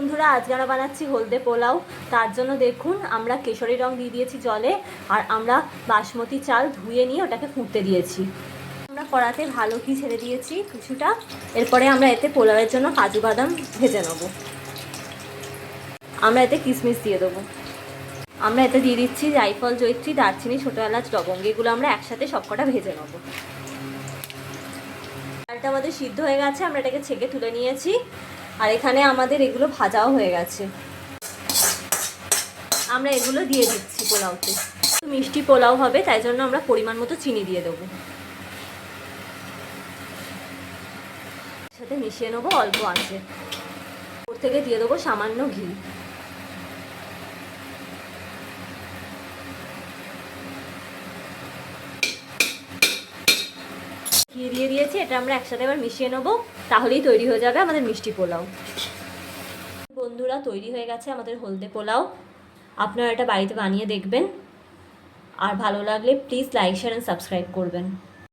বন্ধুরা, আজকে আমরা বানাচ্ছি হলদে পোলাও। তার জন্য দেখুন আমরা কেশরী রং দিয়ে দিয়েছি জলে, আর আমরা বাসমতি চাল ধুয়ে নিয়ে ওটাকে ফুটতে দিয়েছি। আমরা কড়াতে ভালো ঘি ছেড়ে দিয়েছি কিছুটা। এরপরে আমরা এতে পোলাওয়ের জন্য কাজু বাদাম ভেজে নেব। আমরা এতে কিশমিশ দিয়ে দেবো। আমরা এতে দিয়ে দিচ্ছি জায়ফল, জয়িত্রী, দারচিনি, ছোটো এলাচ, লবঙ্গ। এগুলো আমরা একসাথে সবকটা ভেজে নেব। চালটা আমাদের সিদ্ধ হয়ে গেছে, আমরা এটাকে ছেঁকে তুলে নিয়েছি। আর এখানে আমাদের এগুলো ভাজাও হয়ে গেছে। আমরা এগুলো দিয়ে দিচ্ছি পোলাওতে। মিষ্টি পোলাও হবে, তাই জন্য আমরা পরিমাণ মতো চিনি দিয়ে দেবো। সাথে মিশিয়ে নেবো অল্প আঁচে। ওর থেকে দিয়ে দেবো সামান্য ঘি। ঘি দিয়ে দিয়েছি, এটা আমরা একসাথে এবার মিশিয়ে নেবো। তাহলেই তৈরি হয়ে যাবে আমাদের মিষ্টি পোলাও। বন্ধুরা, তৈরি হয়ে গেছে আমাদের হলদে পোলাও। আপনারা এটা বাড়িতে বানিয়ে দেখবেন। আর ভালো লাগলে please like, share and subscribe করবেন।